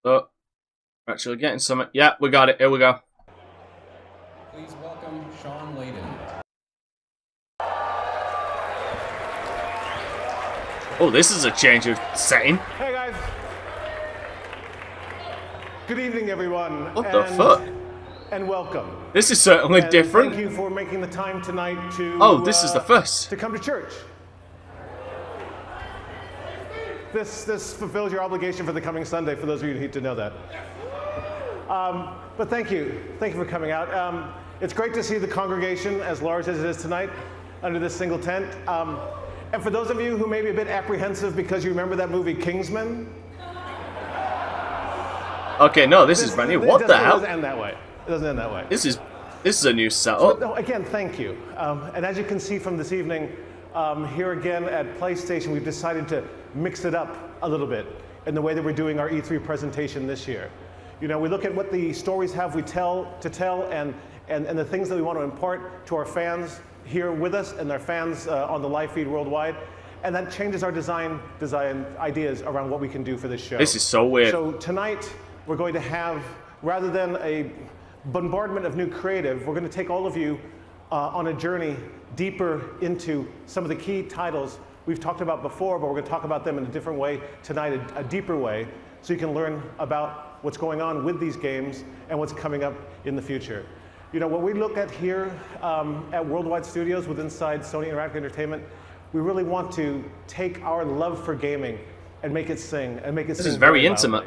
Oh, we're actually getting some. Yeah, we got it. Here we go. Please welcome Sean Layden. Oh, this is a change of setting. Hey guys. Good evening, everyone. What the fuck? And welcome. This is certainly And different. Thank you for making the time tonight to. Oh, this is the first. To come to church. This fulfills your obligation for the coming Sunday. For those of you who need to know that. But thank you for coming out. It's great to see the congregation as large as it is tonight under this single tent. And for those of you who may be a bit apprehensive because you remember that movie Kingsman. Okay, no, this is brand new. What the hell? It doesn't end that way. It doesn't end that way. This is a new setup. No, again, thank you. And as you can see from this evening, here again at PlayStation, we've decided to mix it up a little bit in the way that we're doing our E3 presentation this year. You know, we look at what the stories have we tell and the things that we want to impart to our fans here with us and their fans on the live feed worldwide. And that changes our design ideas around what we can do for this show. This is so weird. So tonight, we're going to have, rather than a bombardment of new creative, we're going to take all of you on a journey deeper into some of the key titles we've talked about before, but we're going to talk about them in a different way tonight, a deeper way, so you can learn about what's going on with these games and what's coming up in the future. You know, what we look at here at Worldwide Studios with inside Sony Interactive Entertainment, we really want to take our love for gaming and make it sing, and make it sing. This is very loudly. intimate.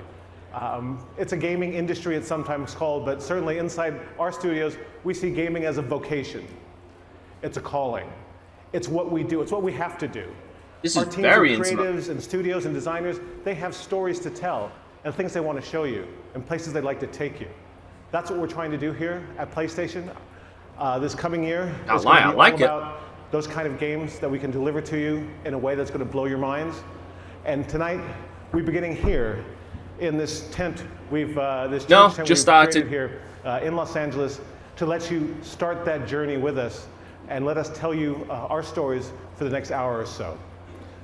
It's a gaming industry, it's sometimes called, but certainly inside our studios, we see gaming as a vocation. It's a calling. It's what we do. It's what we have to do. This Our is teams very of intimate. creatives and studios and designers, they have stories to tell and things they want to show you and places they'd like to take you. That's what we're trying to do here at PlayStation this coming year. I like it. About those kind of games that we can deliver to you in a way that's going to blow your minds. And tonight, we're beginning here in this tent this church tent just we've started created here in Los Angeles to let you start that journey with us and let us tell you our stories for the next hour or so.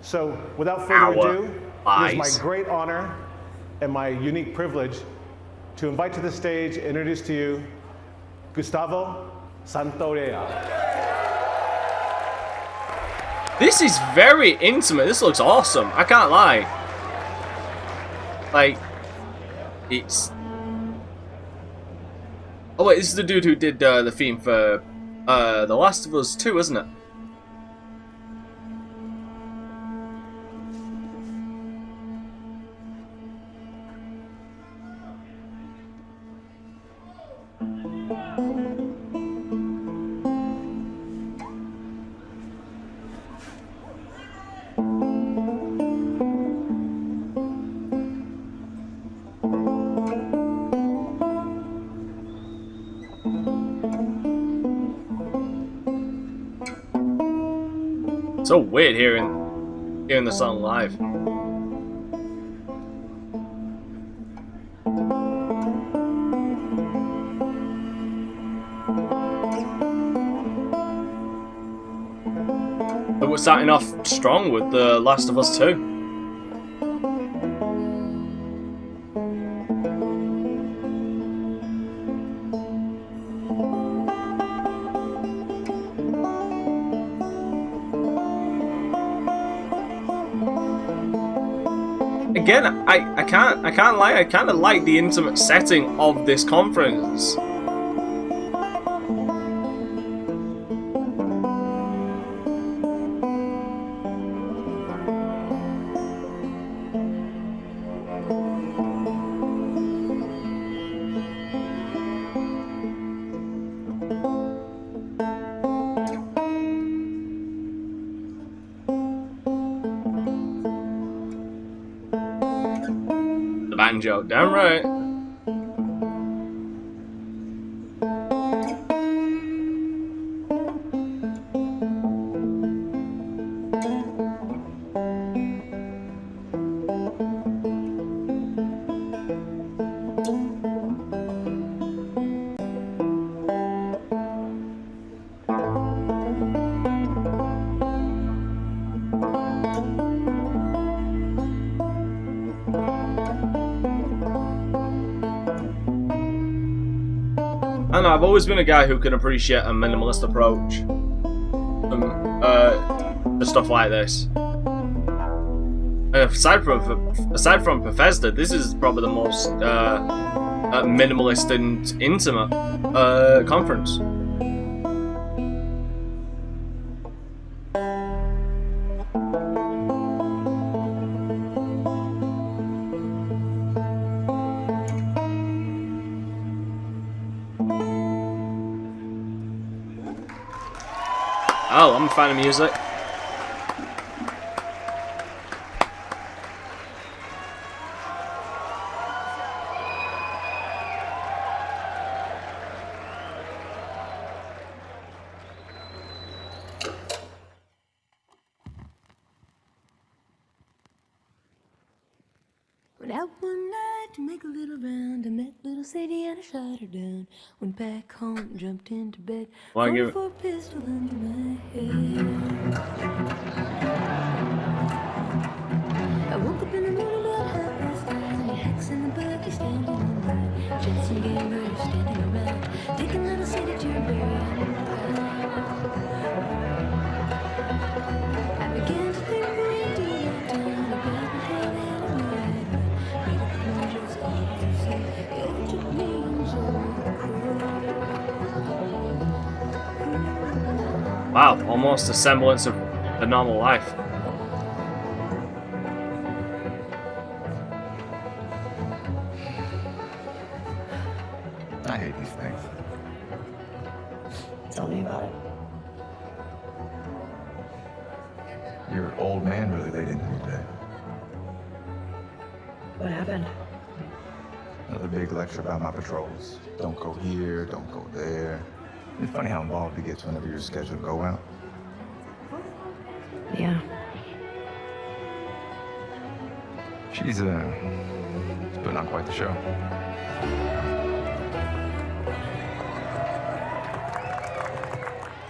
So without further ado, it is my great honor and my unique privilege to invite to the stage, introduce to you, Gustavo Santorea. This is very intimate. This looks awesome. I can't lie. Like, it's... Oh wait, this is the dude who did the theme for The Last of Us 2, isn't it? So weird hearing the song live. But we're starting off strong with The Last of Us 2. Again, I can't lie, I kinda like the intimate setting of this conference. The banjo, damn right. don't know, I've always been a guy who can appreciate a minimalist approach to stuff like this. Aside from Bethesda, this is probably the most minimalist and intimate conference. Oh, I'm a fan of music. Went out one night to make a little round. I met little Sadie and I shot her down. Went back home, jumped into bed. Why give it? 44 pistol under my head. I woke up in the morning about 9:30. Hacks in the buggy standing on by. Jets and gamers standing around. Taking little Sadie to her burial. I began to think we'd do that town. I got my head in a ride. Made a plunge as hard to say. It took me Wow, almost a semblance of a normal life. I hate these things. Tell me about it. Your old man really laid into me today. What happened? Another big lecture about my patrols. Don't go here, don't go there. It's funny how involved he gets whenever you're scheduled to go out. Yeah. She's putting on quite the show.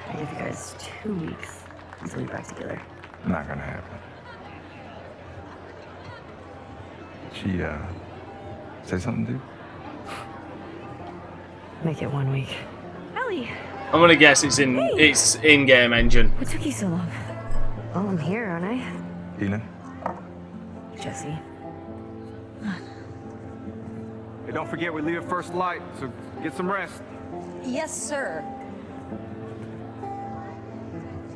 I give you guys 2 weeks until we back together. Not gonna happen. She say something, dude? Make it 1 week. Ellie! I'm gonna guess it's in-game engine. What took you so long? Well, I'm here, aren't I? Tina? Jesse. Hey, don't forget we leave at first light, so get some rest. Yes, sir.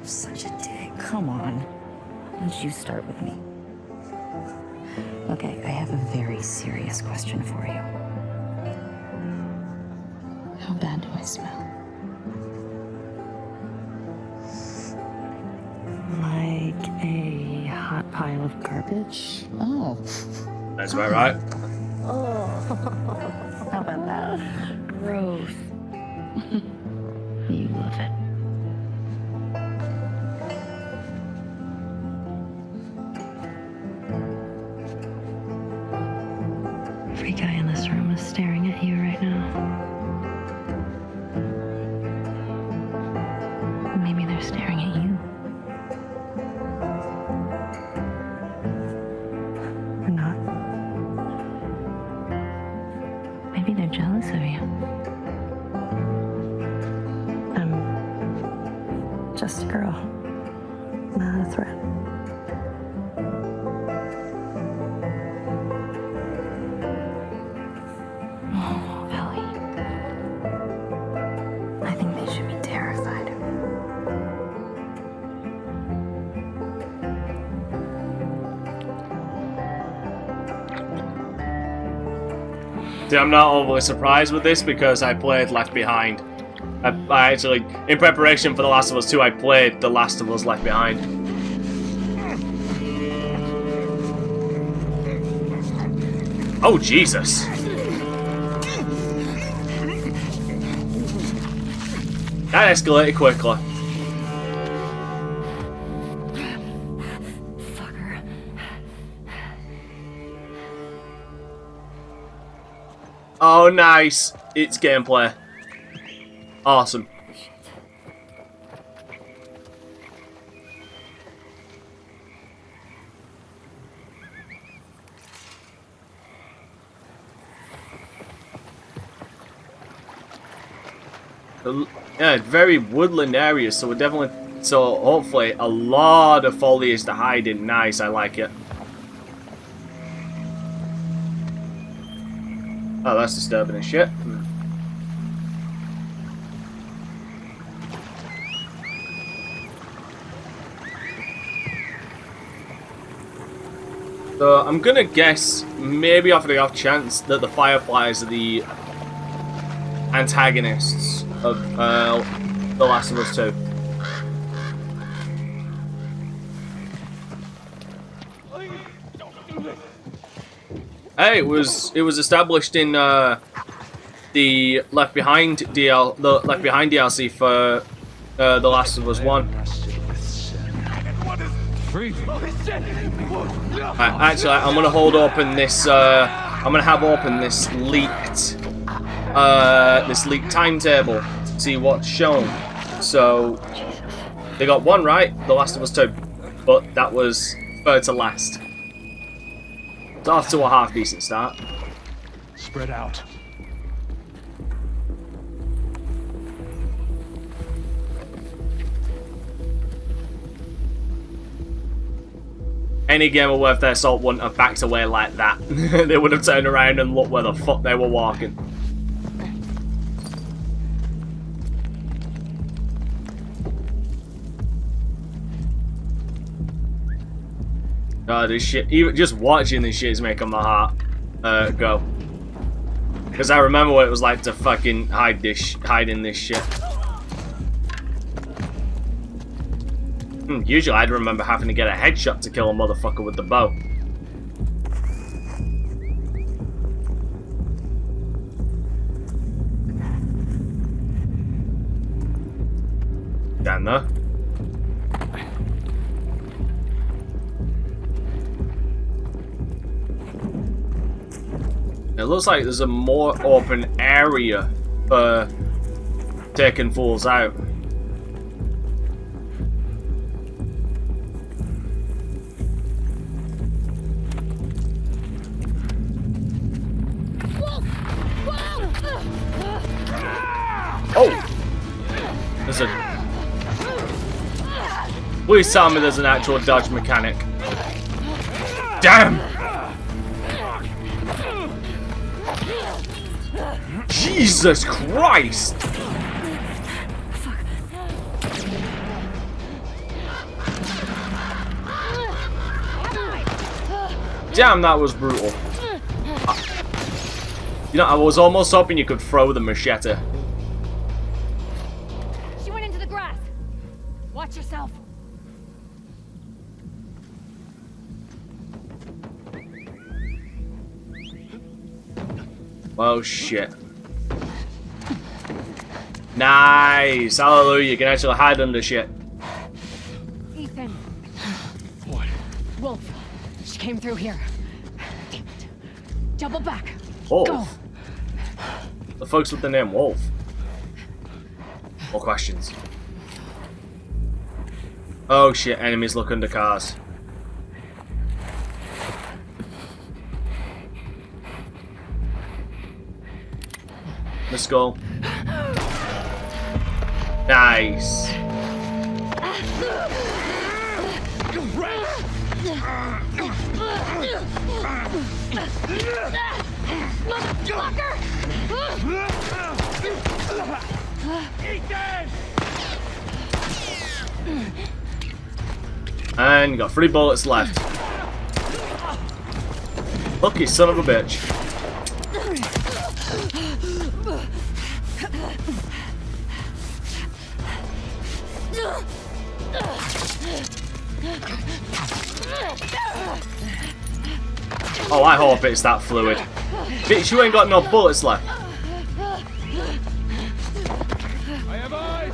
Such a dick. Come on. Why don't you start with me? Okay, I have a very serious question for you. How bad do I smell? Like a hot pile of garbage. Oh. That's about right. How about that? Gross. You love it. Every guy in this room is staring at you right now. Maybe they're staring at you. Or not. Maybe they're jealous of you. I'm just a girl, not a threat. Oh, Ellie. I think they should be terrified. See, I'm not overly surprised with this because I played Left Behind. I actually, in preparation for The Last of Us 2, I played The Last of Us Left Behind. Oh, Jesus. That escalated quickly. Fucker. Oh, nice. It's gameplay. Awesome. Yeah, very woodland area, so we're definitely, so hopefully a lot of foliage to hide in. Nice, I like it. Oh, that's disturbing as shit. So I'm gonna guess, maybe off the off chance, that the Fireflies are the antagonists of The Last of Us 2. Hey, it was established in the Left Behind DLC for The Last of Us 1. Actually, I'm gonna hold open this. I'm gonna have open this leaked timetable to see what's shown. So they got one right, The Last of Us 2, but that was third to last. It's off to a half decent start. Spread out. Any gamer worth their salt wouldn't have backed away like that. They would have turned around and looked where the fuck they were walking. God, this shit, even just watching this shit is making my heart go. Because I remember what it was like to fucking hide in this shit. Usually I'd remember having to get a headshot to kill a motherfucker with the bow. Down there. It looks like there's a more open area for taking fools out. Oh! There's a... Please tell me there's an actual dodge mechanic. Damn! Jesus Christ! Damn, that was brutal. You know, I was almost hoping you could throw the machete. She went into the grass. Watch yourself. Oh shit. Nice! Hallelujah, you can actually hide under shit. Ethan. What? Wolf. She came through here. Damn it. Double back. Wolf? Go. The folks with the name Wolf. More questions. Oh shit, enemies look under cars. Let's go. Nice. And you got 3 bullets left. Lucky son of a bitch. Oh, I hope it's that fluid. Bitch, you ain't got no bullets left. I have eyes.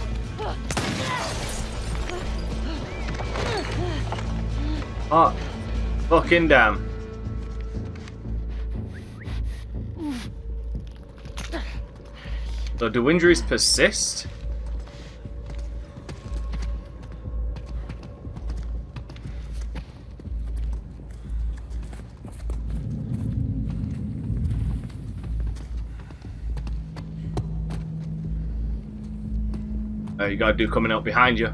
Oh, fucking damn. So do injuries persist? You gotta do coming up behind you.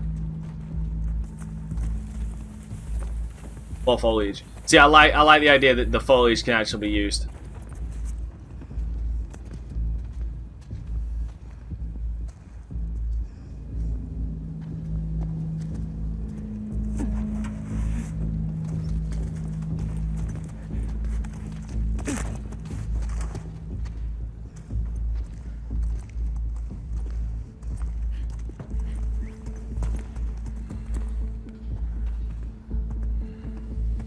More foliage. See, I like the idea that the foliage can actually be used.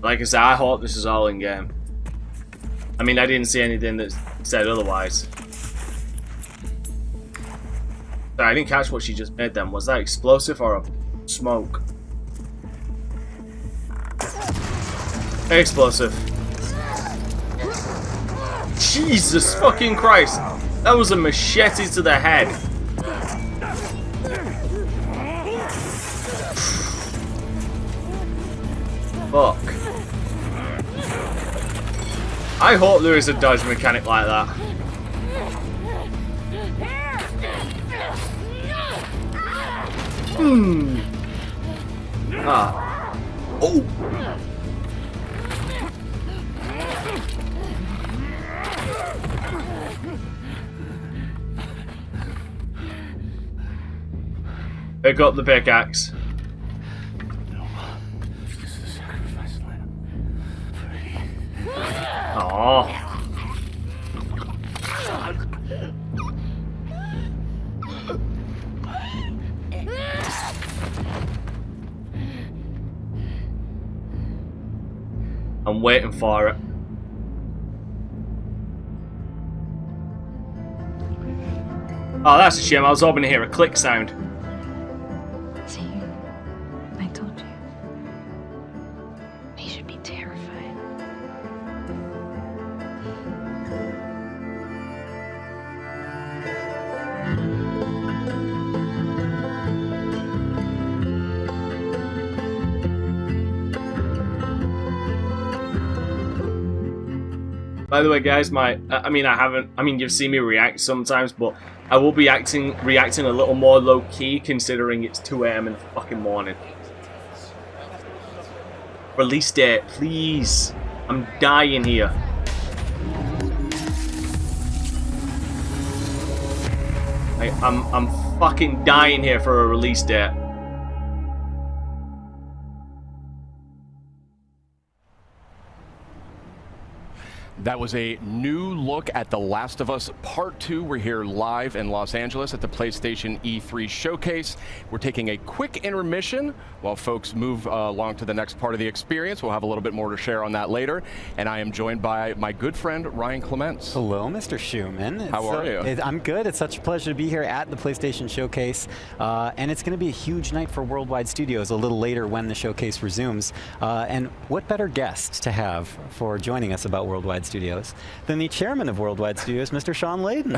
Like I said, I hope this is all in game. I mean, I didn't see anything that said otherwise. Sorry, I didn't catch what she just made then. Was that explosive or a smoke? Explosive. Jesus fucking Christ! That was a machete to the head. Fuck. I hope there is a dodge mechanic like that. Ah. Oh! Pick up the pickaxe. Aww. I'm waiting for it. Oh, that's a shame. I was hoping to hear a click sound. See, I told you. He should be terrified. By the way, guys, I mean, you've seen me react sometimes, but I will be reacting a little more low-key, considering it's 2 AM in the fucking morning. Release date, please. I'm dying here. I'm fucking dying here for a release date. That was a new look at The Last of Us Part 2. We're here live in Los Angeles at the PlayStation E3 Showcase. We're taking a quick intermission while folks move along to the next part of the experience. We'll have a little bit more to share on that later. And I am joined by my good friend, Ryan Clements. Hello, Mr. Schumann. How are you? I'm good. It's such a pleasure to be here at the PlayStation Showcase. And it's going to be a huge night for Worldwide Studios a little later when the showcase resumes. And what better guest to have for joining us about Worldwide Studios than the chairman of Worldwide Studios, Mr. Sean Layden.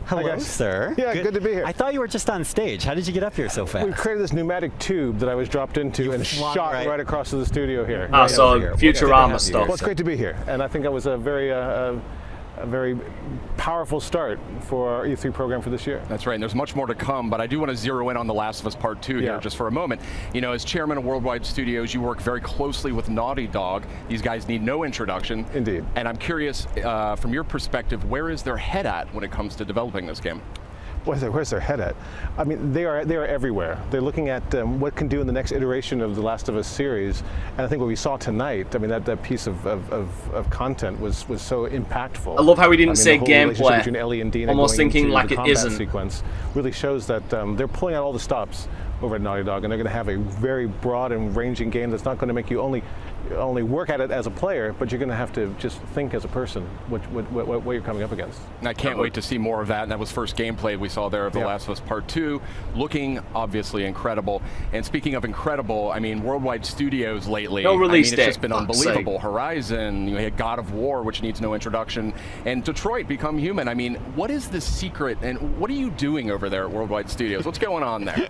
Hello, sir. Yeah, good to be here. I thought you were just on stage. How did you get up here so fast? We created this pneumatic tube that I was dropped into and shot right across to the studio here. Ah, so Futurama stuff. Well, it's great to be here, and I think that was a very powerful start for our E3 program for this year. That's right, and there's much more to come, but I do want to zero in on The Last of Us Part 2 here just for a moment. You know, as chairman of Worldwide Studios, you work very closely with Naughty Dog. These guys need no introduction. Indeed. And I'm curious, from your perspective, where is their head at when it comes to developing this game? Where's their head at? I mean, they are everywhere. They're looking at what can do in the next iteration of the Last of Us series, and I think what we saw tonight, I mean, that piece of content was so impactful. I love how we didn't say the whole relationship gameplay. between Ellie and Dina Almost going thinking into like the it combat isn't. sequence really shows that they're pulling out all the stops over at Naughty Dog, and they're going to have a very broad and ranging game that's not going to make you only work at it as a player, but you're going to have to just think as a person what you're coming up against. And I can't wait to see more of that, and that was first gameplay we saw there of The Last of Us Part 2, looking obviously incredible. And speaking of incredible, I mean, Worldwide Studios lately, No release it's date. just been unbelievable. Horizon, you had God of War, which needs no introduction, and Detroit Become Human. I mean, what is the secret, and what are you doing over there at Worldwide Studios? What's going on there?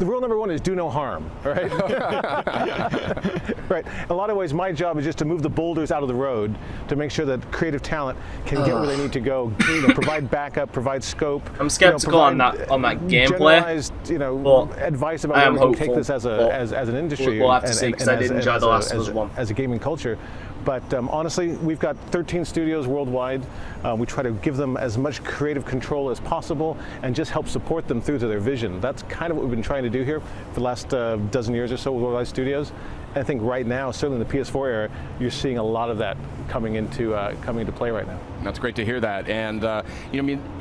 the rule number one is do no harm, right? Right. In a lot of ways, my job is just to move the boulders out of the road to make sure that creative talent can get where they need to go. Provide backup, provide scope. I'm skeptical on that gameplay. Generalized, advice about where we can take this as an industry. We'll have to see, because I did enjoy The Last of Us 1. As a gaming culture. But honestly, we've got 13 studios worldwide. We try to give them as much creative control as possible and just help support them through to their vision. That's kind of what we've been trying to do here for the last dozen years or so with Worldwide Studios. And I think right now, certainly in the PS4 era, you're seeing a lot of that coming into play right now. That's great to hear that. And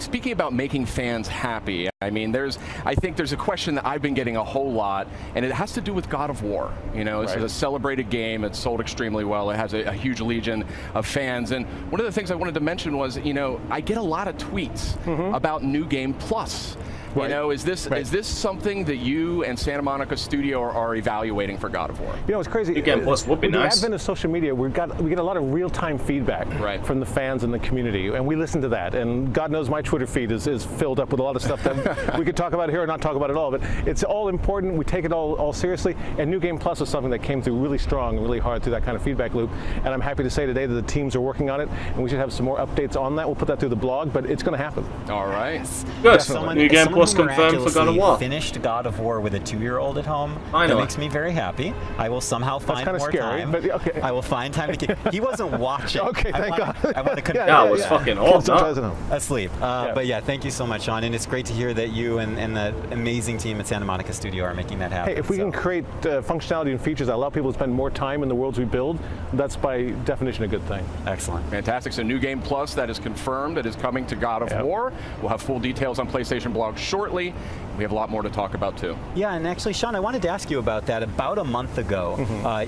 speaking about making fans happy, I think there's a question that I've been getting a whole lot, and it has to do with God of War. This is a celebrated game. It's sold extremely well. It has a huge legion of fans. And one of the things I wanted to mention was, I get a lot of tweets about New Game Plus. Right. Is this something that you and Santa Monica Studio are evaluating for God of War? It's crazy. New Game Plus would be nice. With the advent of social media, we get a lot of real-time feedback from the fans and the community, and we listen to that. And God knows my Twitter feed is filled up with a lot of stuff that we could talk about here or not talk about at all. But it's all important. We take it all seriously. And New Game Plus is something that came through really strong and really hard through that kind of feedback loop. And I'm happy to say today that the teams are working on it, and we should have some more updates on that. We'll put that through the blog, but it's going to happen. All right. Good. New Game Plus confirmed for God of War. Finished God of War with a 2-year-old at home. That makes me very happy. I will somehow find more scary, time. But okay. I will find time to He wasn't watching. Okay, thank God. I want to confirm. That was fucking awesome. Asleep. But yeah, thank you so much, Sean. And it's great to hear that you and the amazing team at Santa Monica Studio are making that happen. Hey, if we can create functionality and features that allow people to spend more time in the worlds we build, that's by definition a good thing. Excellent. Fantastic. So New Game Plus, that is confirmed. It is coming to God of War. We'll have full details on PlayStation Blog shortly. We have a lot more to talk about too. Yeah, and actually, Sean, I wanted to ask you about that. About a month ago,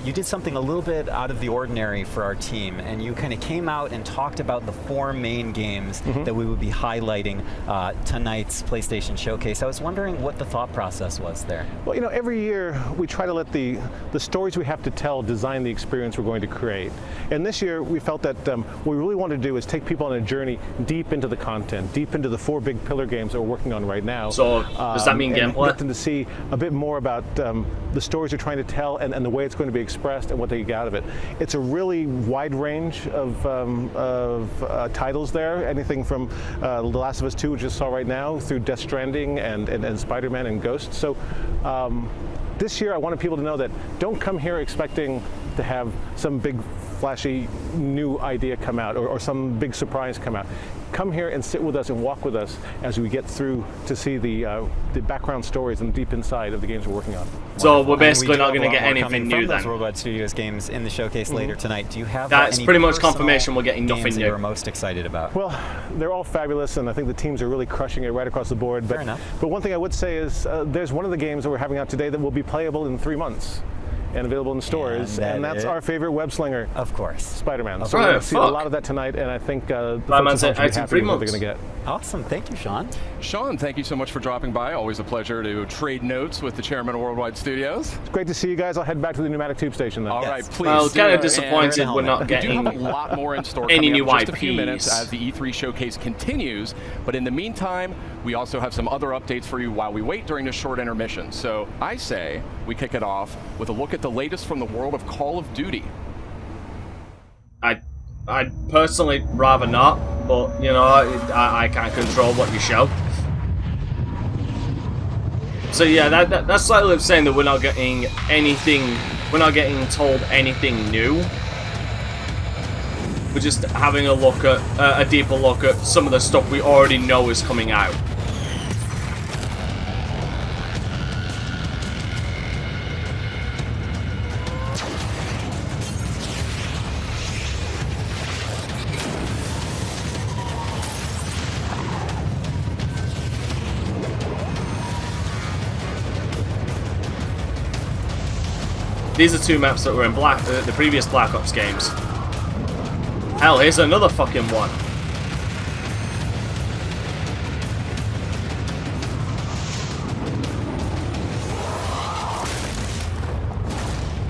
you did something a little bit out of the ordinary for our team, and you kind of came out and talked about the 4 main games that we would be highlighting tonight's PlayStation Showcase. I was wondering what the thought process was there. Well, every year we try to let the stories we have to tell design the experience we're going to create. And this year we felt that what we really want to do is take people on a journey deep into the content, deep into the 4 big pillar games that we're working on right now. So does that mean gameplay? Get them to see a bit more about the stories you're trying to tell and the way it's going to be expressed and what they get out of it. It's a really wide range of titles there, anything from The Last of Us 2, which you saw right now, through Death Stranding and Spider-Man and Ghost. So this year I wanted people to know that don't come here expecting to have some big flashy new idea come out or some big surprise come out. Come here and sit with us and walk with us as we get through to see the background stories and deep inside of the games we're working on. So we're basically not going to get anything new then. Those Worldwide Studios games in the showcase later tonight. Do you have That's any pretty much confirmation we're getting nothing games new. that you're most excited about? Well, they're all fabulous, and I think the teams are really crushing it right across the board. Fair enough. But one thing I would say is there's one of the games that we're having out today that will be playable in 3 months. And available in stores, and that's our favorite web slinger, of course, Spider-Man. So we're going to see a lot of that tonight, and I think the folks at home should be happy with what they're going to get. Awesome, thank you, Sean. Sean, thank you so much for dropping by. Always a pleasure to trade notes with the chairman of Worldwide Studios. It's great to see you guys. I'll head back to the pneumatic tube station then. All right, please. Well, kind of disappointed we're not We getting do have a lot more in store any coming new up in just a few IPs. minutes as the E3 showcase continues. But in the meantime, we also have some other updates for you while we wait during this short intermission. So I say we kick it off with a look at the latest from the world of Call of Duty. I'd personally rather not, but I can't control what you show. So yeah, that's slightly saying that we're not getting anything. We're not getting told anything new. We're just having a look at a deeper look at some of the stuff we already know is coming out. These are 2 maps that were in the previous Black Ops games. Hell, here's another fucking one.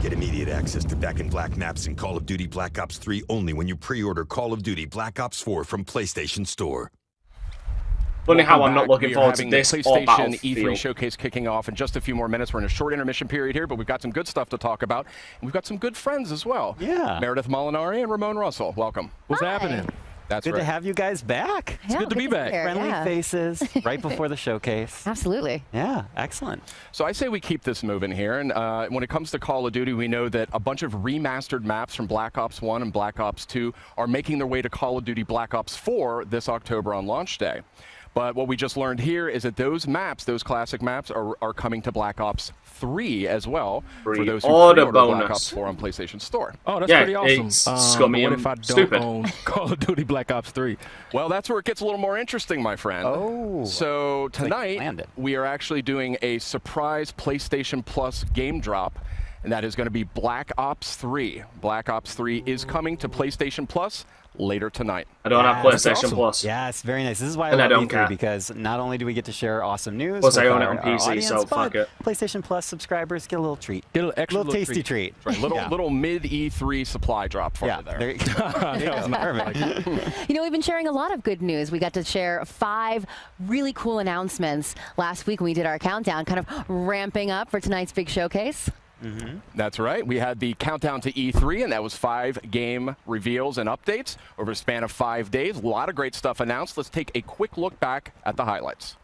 Get immediate access to Back in Black maps in Call of Duty Black Ops 3 only when you pre-order Call of Duty Black Ops 4 from PlayStation Store. Funny how Welcome I'm not back. looking We are forward to having the this or PlayStation Battlefield. E3 showcase kicking off in just a few more minutes. We're in a short intermission period here, but we've got some good stuff to talk about. And we've got some good friends as well. Yeah. Meredith Molinari and Ramon Russell. Welcome. What's happening? That's Good right. to have you guys back. Yeah, good to be back. here, Friendly yeah. faces right before the showcase. Absolutely. Yeah, excellent. So I say we keep this moving here, and when it comes to Call of Duty, we know that a bunch of remastered maps from Black Ops 1 and Black Ops 2 are making their way to Call of Duty Black Ops 4 this October on launch day. But what we just learned here is that those maps, those classic maps, are coming to Black Ops 3 as well for those who Pre-order pre-order Black bonus. Ops 4 on PlayStation Store. Oh, that's Yeah, pretty awesome. it's scummy but what and if I don't stupid. own Call of Duty Black Ops 3? Well, that's where it gets a little more interesting, my friend. Oh. So like you tonight, planned it. we are actually doing a surprise PlayStation Plus game drop, and that is going to be Black Ops 3. Black Ops 3 is coming to PlayStation Plus later tonight. I don't have that's PlayStation awesome. Plus. Yeah, it's very nice. This is why I And I love don't E3 care. because not only do we get to share awesome news Plus, with I own it our on PC, audience, so fuck but it. PlayStation Plus subscribers get a little treat. Get a little extra little tasty treat. Right, little Yeah. little mid E3 supply drop for Yeah, you there. there you go. That was perfect. You know, we've been sharing a lot of good news. We got to share 5 really cool announcements last week when we did our countdown, kind of ramping up for tonight's big showcase. That's right. We had the countdown to E3, and that was 5 game reveals and updates over a span of 5 days. A lot of great stuff announced. Let's take a quick look back at the highlights.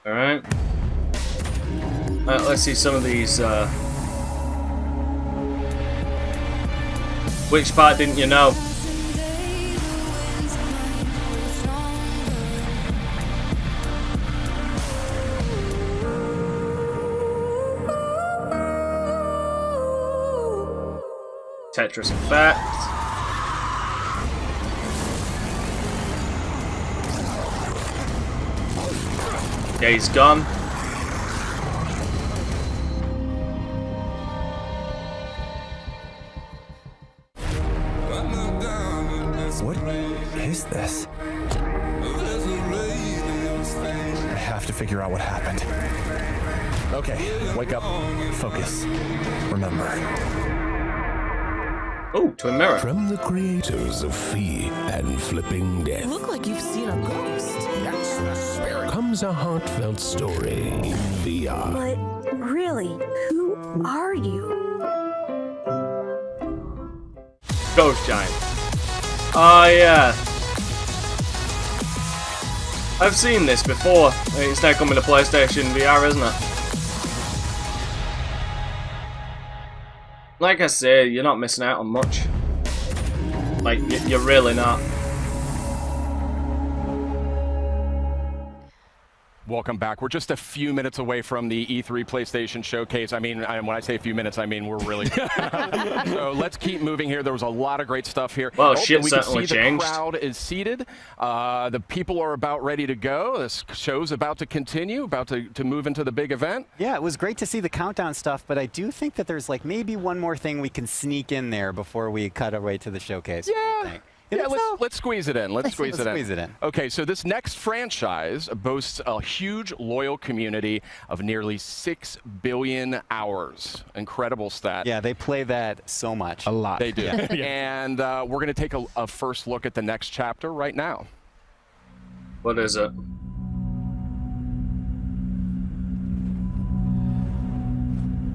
All right. Let's see some of these. Which part didn't you know? Tetris Effect. Days Gone. What is this? I have to figure out what happened. Okay, wake up. Focus. Remember. Oh, Twin Mirror. From the creators of Fee and Flipping Death. Look like you've seen a ghost. That's the spirit. Comes a heartfelt story in VR. But really, who are you? Ghost Giant. Oh yeah. I've seen this before. It's now coming to PlayStation VR, isn't it? Like I say, you're not missing out on much. Like, you're really not. Welcome back. We're just a few minutes away from the E3 PlayStation Showcase. I mean, when I say a few minutes, I mean we're really. So let's keep moving here. There was a lot of great stuff here. Well, and shit we can certainly see changed. The crowd is seated. The people are about ready to go. This show's about to continue, about to move into the big event. Yeah, it was great to see the countdown stuff, but I do think that there's like maybe one more thing we can sneak in there before we cut our way to the showcase. Yeah. Yeah, let's squeeze it in. Let's squeeze it in. Okay, so this next franchise boasts a huge loyal community of nearly 6 billion hours. Incredible stat. Yeah, they play that so much. A lot. They do. Yeah. And we're going to take a first look at the next chapter right now. What is it?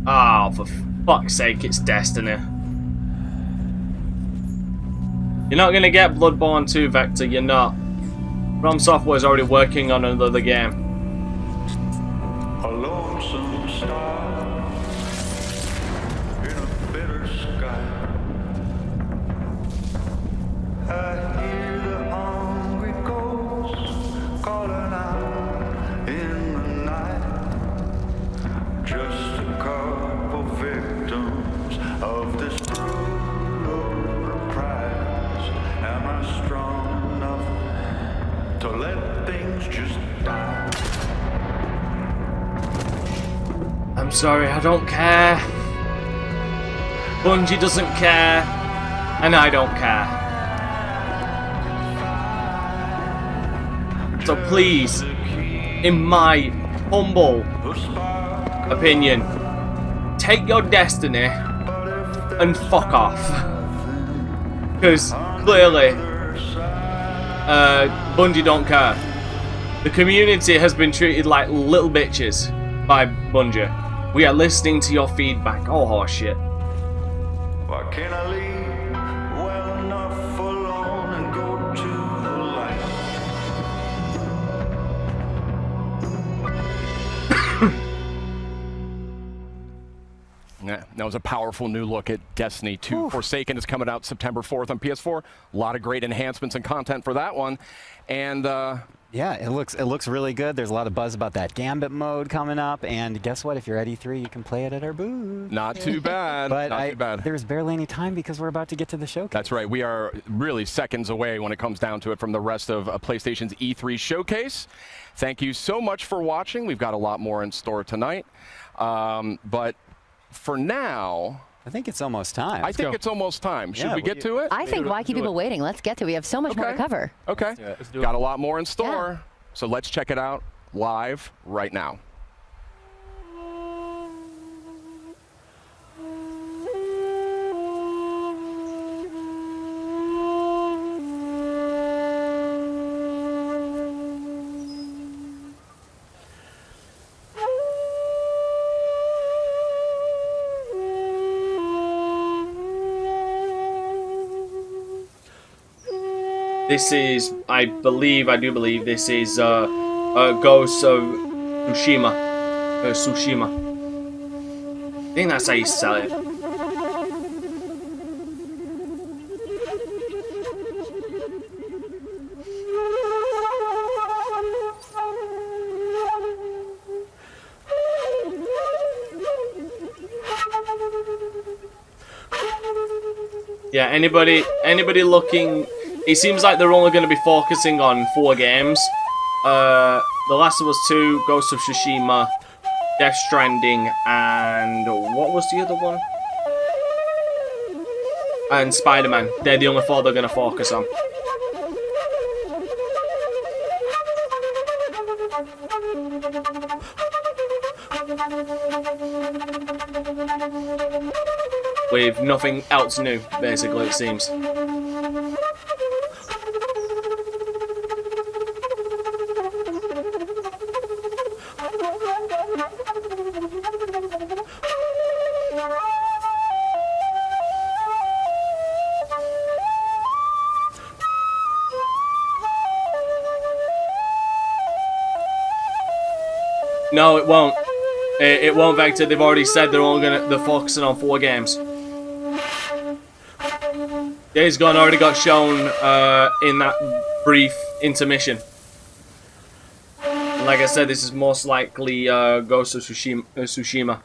Oh, for fuck's sake, it's Destiny. You're not gonna get Bloodborne 2, Vector, you're not. From Software's already working on another game. A lonesome star in a bitter sky. I hear the hungry ghosts calling out in the night. Just a couple victims of this brutal prize. Am I strong enough to let things just die? I'm sorry, I don't care. Bungie doesn't care, and I don't care. So please, in my humble opinion, take your Destiny and fuck off. Because clearly, Bungie don't care. The community has been treated like little bitches by Bungie. We are listening to your feedback. Oh, horseshit. Why can't I leave well enough alone and go to the light? Yeah, that was a powerful new look at Destiny 2. Forsaken is coming out September 4th on PS4. A lot of great enhancements and content for that one. And yeah, it looks really good. There's a lot of buzz about that Gambit mode coming up. And guess what? If you're at E3, you can play it at our booth. Not too bad. But Not too bad. There's barely any time because we're about to get to the showcase. That's right. We are really seconds away when it comes down to it from the rest of PlayStation's E3 showcase. Thank you so much for watching. We've got a lot more in store tonight. But for now, I think it's almost time. I think it's almost time. Should we get to it? I think why keep people waiting? Let's get to it. We have so much more to cover. Okay. Got a lot more in store. So let's check it out live right now. This is, I do believe this is Ghost of Tsushima. Tsushima. I think that's how you sell it. Yeah, anybody looking... It seems like they're only going to be focusing on 4 games. The Last of Us 2, Ghost of Tsushima, Death Stranding, and what was the other one? And Spider-Man. They're the only 4 they're going to focus on. With nothing else new, basically, it seems. No, it won't. It won't, Vector. They've already said they're focusing on 4 games. Days Gone already got shown in that brief intermission. And like I said, this is most likely Ghost of Tsushima.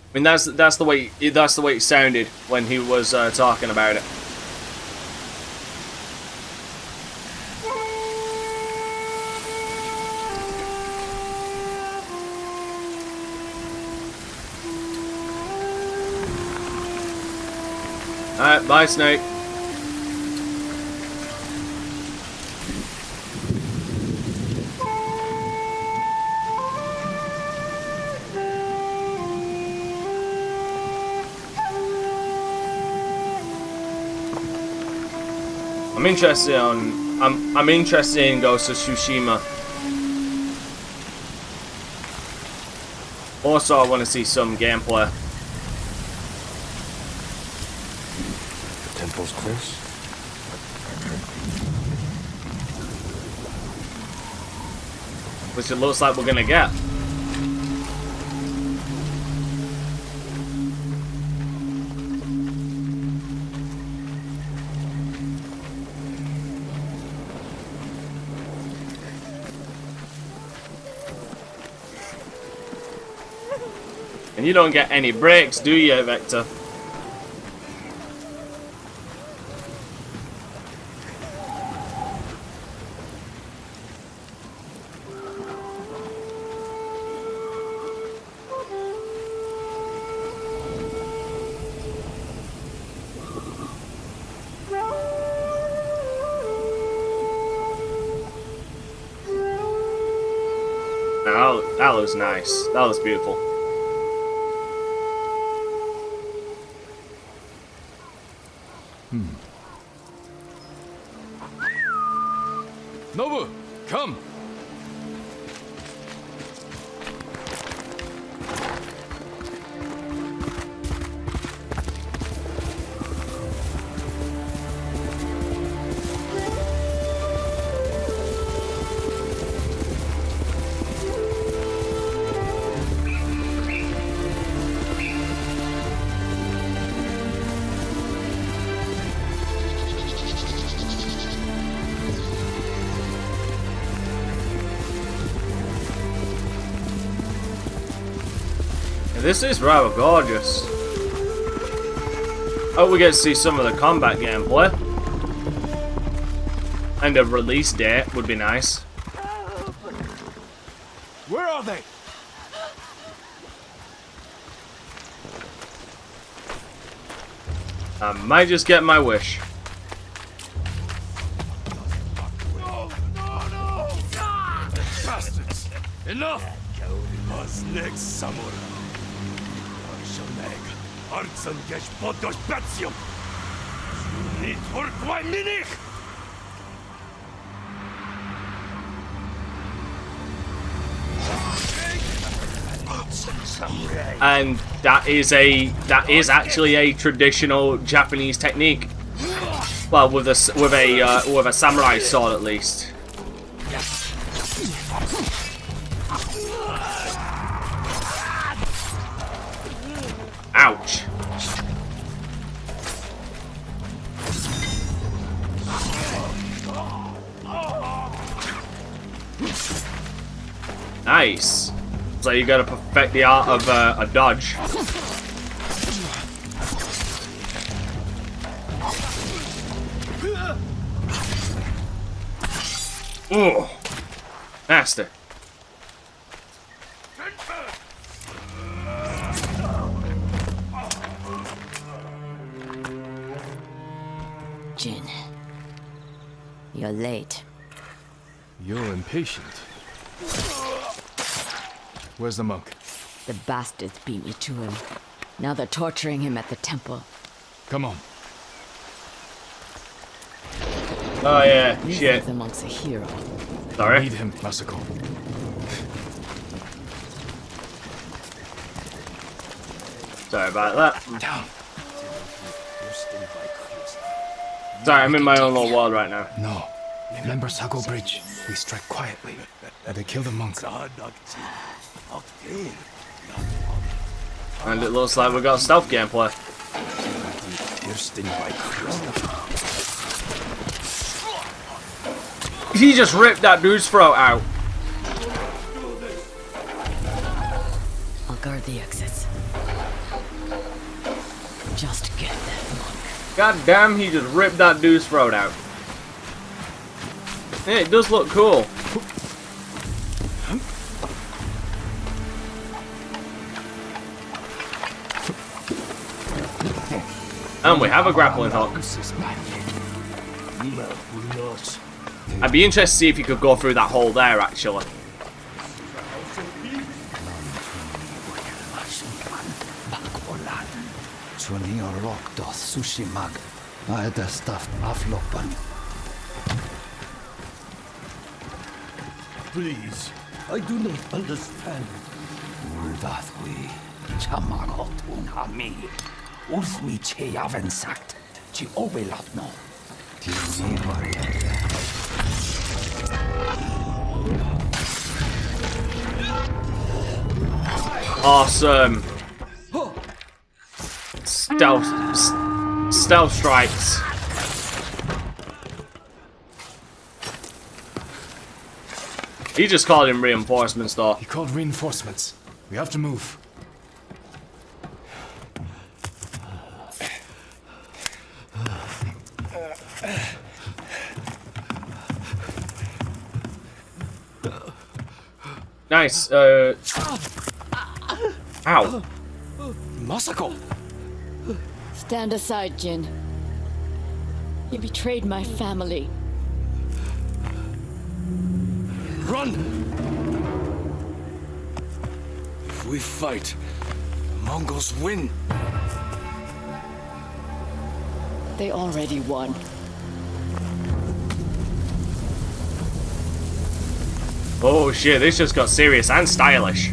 I mean, that's the way it sounded when he was talking about it. Alright, bye, Snake. I'm interested in Ghost of Tsushima. Also, I want to see some gameplay. The temple's close. Which it looks like we're gonna get. And you don't get any breaks, do you, Vector? That was nice. That was beautiful. Nobu, come. This is rather gorgeous. Oh, we get to see some of the combat gameplay. And a release date would be nice. Where are they? I might just get my wish. Bastards! Enough! Was next samurai. Artsen gesh podos batium. Niet voor kwai minig. And that is actually a traditional Japanese technique. Well, with a samurai sword at least. Ouch. Nice. So you gotta perfect the art of a dodge. Ooh. Nasty. Jin, you're late. You're impatient. Where's the monk? The bastards beat me to him. Now they're torturing him at the temple. Come on. Oh yeah, You shit. think the monk's a hero. Sorry. Need him, Masako. Sorry about that. Down. Sorry, I'm in my own little world right now. No. Remember Sago Bridge? We strike quietly. They kill the monk. And it looks like we got stealth gameplay. He just ripped that dude's throat out. I'll guard the exits. Just get that monk. God damn, he just ripped that dude's throat out. Yeah, it does look cool. And we have a grappling hook. I'd be interested to see if you could go through that hole there, actually. Please, I do not understand. Usmi che haven sagt, ci obelatno. Awesome. Stealth strikes. He just called him reinforcements, though. He called reinforcements. We have to move. Nice. Ow. Masako! Stand aside, Jin. You betrayed my family. Run! we fight, the Mongols win. They already won. Oh shit, this just got serious and stylish.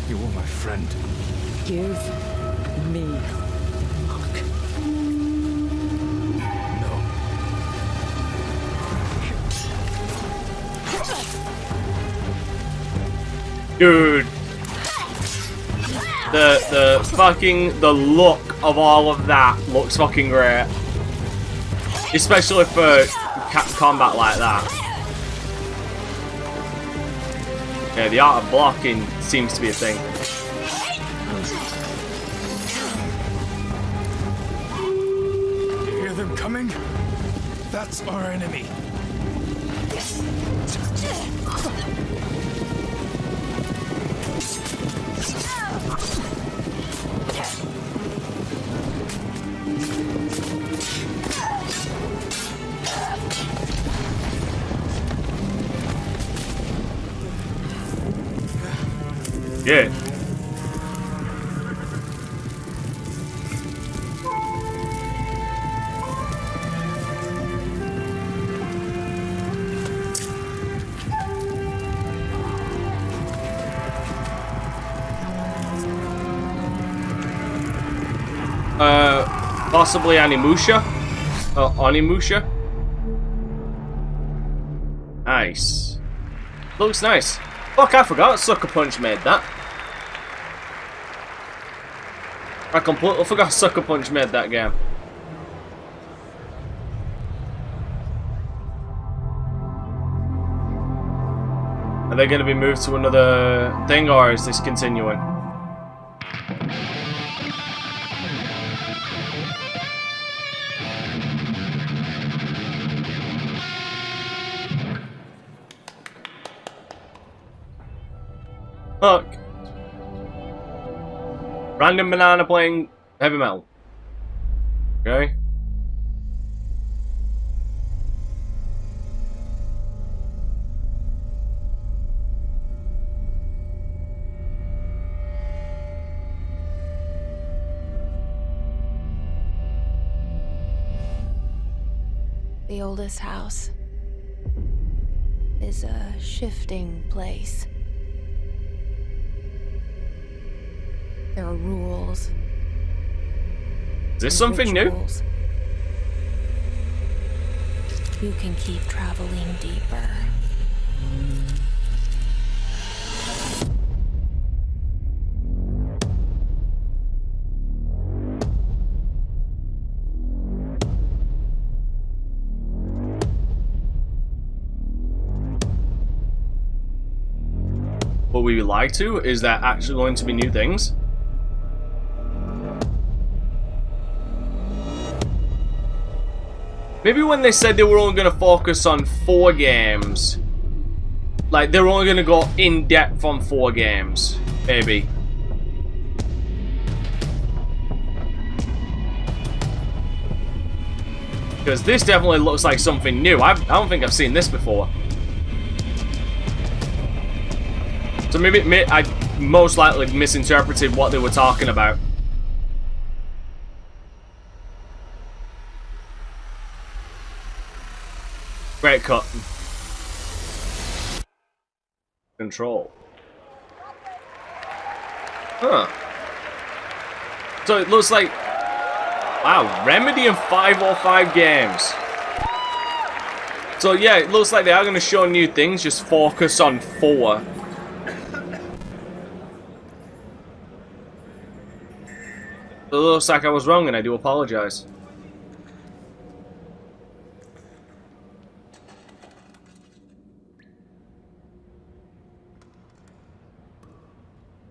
You were my friend. Give me luck. No. Dude. The look of all of that looks fucking great. Especially for combat like that. Yeah, the art of blocking seems to be a thing. You hear them coming? That's our enemy. Yeah. Possibly Animusha? Onimusha? Nice. Looks nice. Fuck, I forgot Sucker Punch made that. I completely forgot Sucker Punch made that game. Are they going to be moved to another thing, or is this continuing? Look. Random banana playing heavy metal. Okay. The oldest house is a shifting place. There are rules. Is this something new? Rituals. You can keep traveling deeper. What we would like to? Is that actually going to be new things? Maybe when they said they were only going to focus on 4 games, like they were only going to go in depth on 4 games, maybe. Because this definitely looks like something new. I don't think I've seen this before. So maybe I most likely misinterpreted what they were talking about. Great cut. Control. Huh. So it looks like... Wow, Remedy and 505 games. So yeah, it looks like they are going to show new things, just focus on 4. It looks like I was wrong and I do apologize.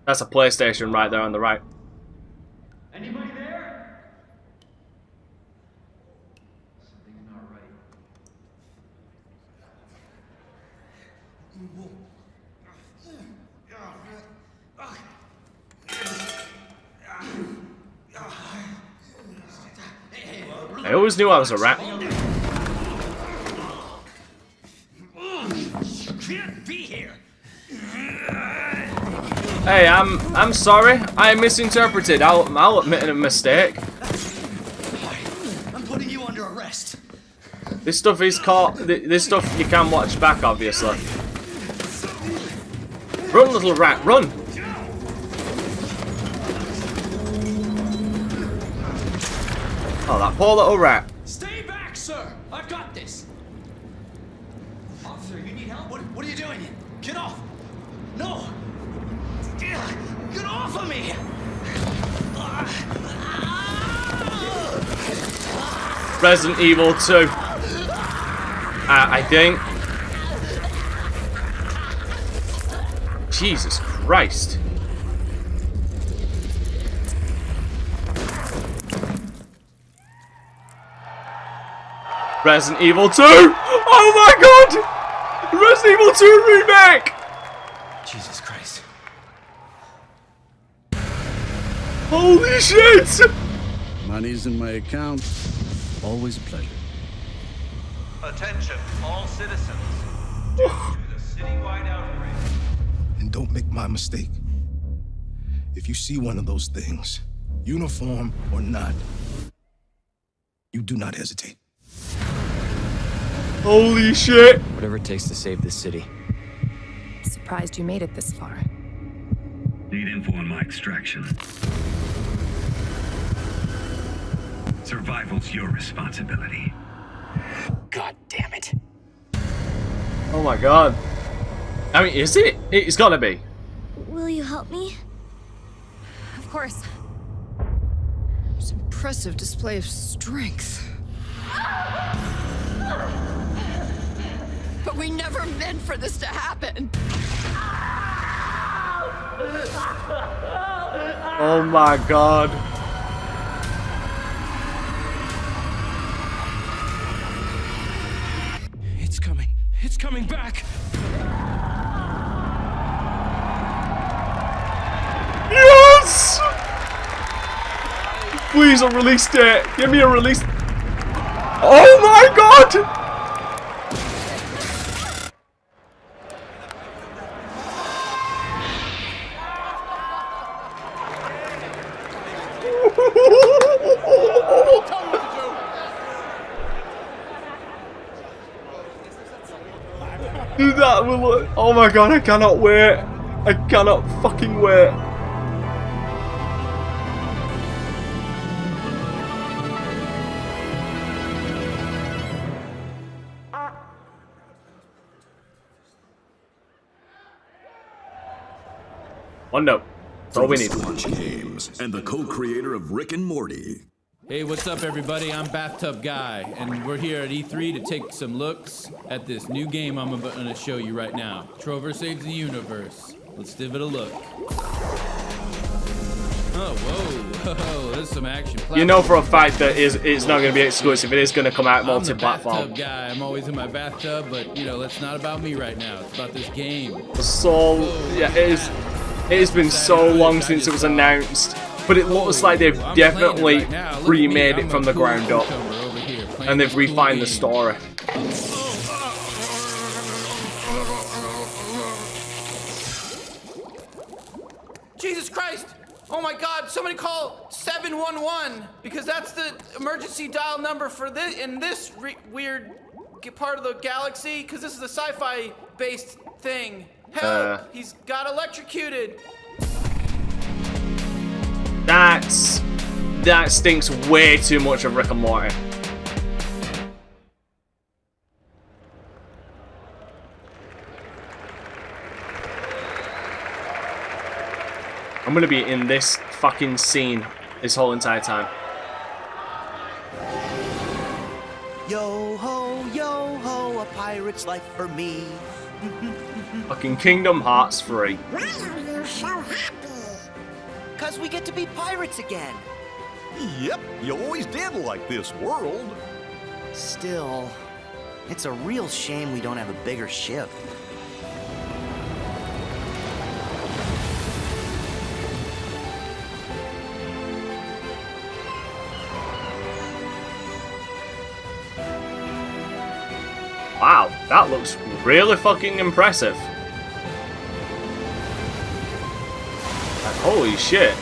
That's a PlayStation right there on the right. Anybody there? Something's not right. I always knew I was a rat. Can't be here. Hey, I'm sorry. I misinterpreted. I'll admit a mistake. I'm putting you under arrest. This stuff is caught. This stuff you can watch back, obviously. Run, little rat, run! Oh, that poor little rat. Stay back, sir. I've got this. Officer, you need help? What are you doing? Get off! No! Get off of me! Resident Evil 2. I think. Jesus Christ. Resident Evil 2! Oh my god! Resident Evil 2 remake! Jesus Christ. Holy shit! Money's in my account. Always a pleasure. Attention, all citizens. Due to the citywide outbreak. And don't make my mistake. If you see one of those things, uniform or not, you do not hesitate. Holy shit! Whatever it takes to save this city. Surprised you made it this far. Need info on my extraction. Survival's your responsibility. God damn it. Oh my god. I mean, is it? It's gotta be. Will you help me? Of course. It's an impressive display of strength. But we never meant for this to happen. Oh my god. It's coming. It's coming back. Yes! Please, a release date. Give me a release. Oh my god! Dude, that will look. Oh my god, I cannot wait. I cannot fucking wait. One note. That's all we need. Launch Games and the co-creator of Rick and Morty. Hey, what's up, everybody? I'm Bathtub Guy, and we're here at E3 to take some looks at this new game I'm going to show you right now. Trover Saves the Universe. Let's give it a look. Oh, whoa, there's some action. You know for a fact that it's not going to be exclusive. It is going to come out multi-platform. I'm the bathtub guy. I'm always in my bathtub, but, you know, that's not about me right now. It's about this game. So, yeah, it has been so long since it was announced. But it looks like they've definitely remade it from the ground up. And they've refined the story. Jesus Christ! Oh my god, somebody call 711 because that's the emergency dial number for this in this weird part of the galaxy because this is a sci-fi based thing. Help! He's got electrocuted. That stinks way too much of Rick and Morty. I'm gonna be in this fucking scene this whole entire time. Yo ho, a pirate's life for me. Fucking Kingdom Hearts 3. Why are you so happy? 'Cause we get to be pirates again. Yep, you always did like this world. Still, it's a real shame we don't have a bigger ship. Wow, that looks really fucking impressive. Like, holy shit.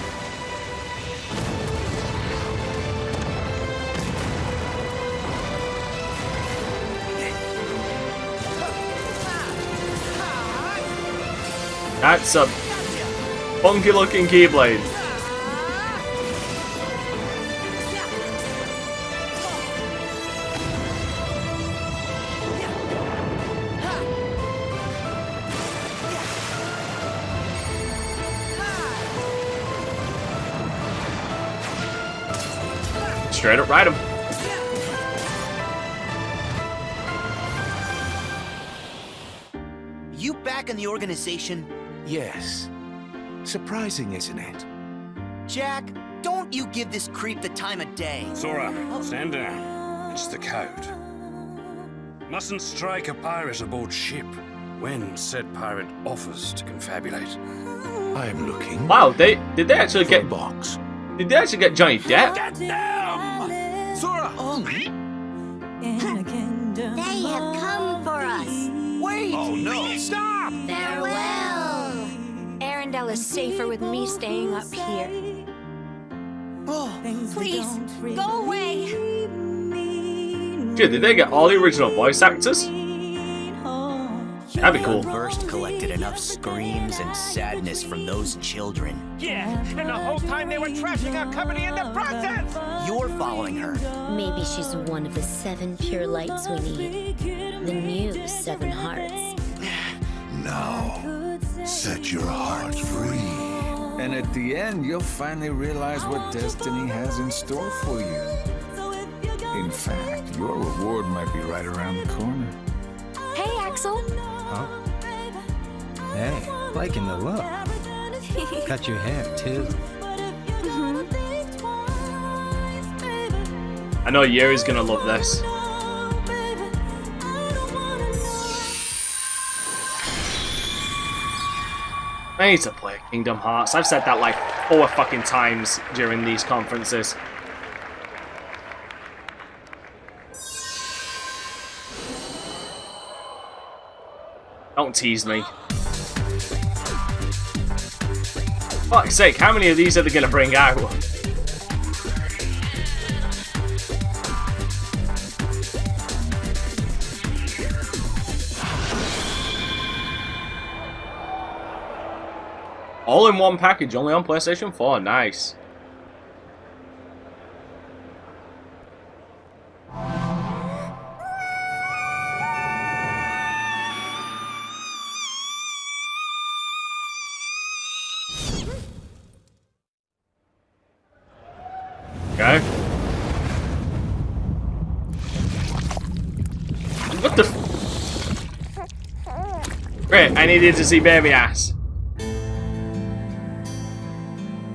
That's a funky looking Keyblade. Straight up ride him. You back in the organization? Yes. Surprising, isn't it? Jack, don't you give this creep the time of day. Sora, stand down. It's the code. Mustn't strike a pirate aboard ship when said pirate offers to confabulate. I'm looking. Wow, did they actually get box? Did they actually get Johnny Depp? Damn! Sora! They have come for us. Wait! Oh no! Stop! Farewell. Arendelle is safer with me staying up here. Oh, Please, go away. Dude, did they get all the original voice actors? That'd be cool. First collected enough screams and sadness from those children. Yeah, and the whole time they were trashing our company in the process! You're following her. Maybe she's one of the 7 pure lights we need. The new 7 hearts. Now, set your heart free. And at the end, you'll finally realize what destiny has in store for you. In fact, your reward might be right around the corner. Hey, Axel. Huh? Hey, liking the look. Cut your hair, too. I know Yuri's gonna love this. I need to play Kingdom Hearts. I've said that like 4 fucking times during these conferences. Don't tease me. Fuck's sake, how many of these are they gonna bring out? All in one package, only on PlayStation 4. Nice. Okay. What the f— Great, I needed to see baby ass.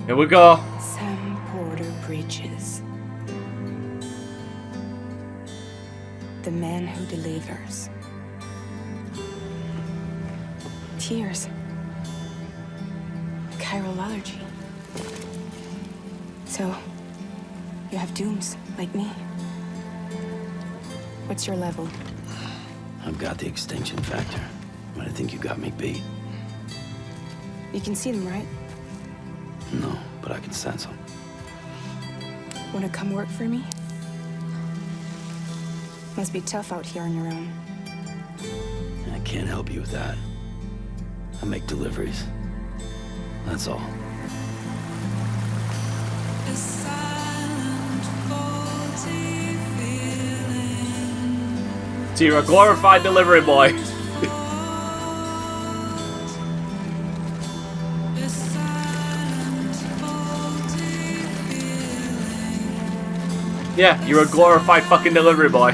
Here we go. Sam Porter Bridges. The man who delivers. Tears. Chiral allergy. So, you have dooms, like me. What's your level? I've got the extinction factor, but I think you got me beat. You can see them, right? No, but I can sense them. Want to come work for me? Must be tough out here on your own. I can't help you with that. I make deliveries. That's all. So you're a glorified delivery boy. Yeah, you're a glorified fucking delivery boy.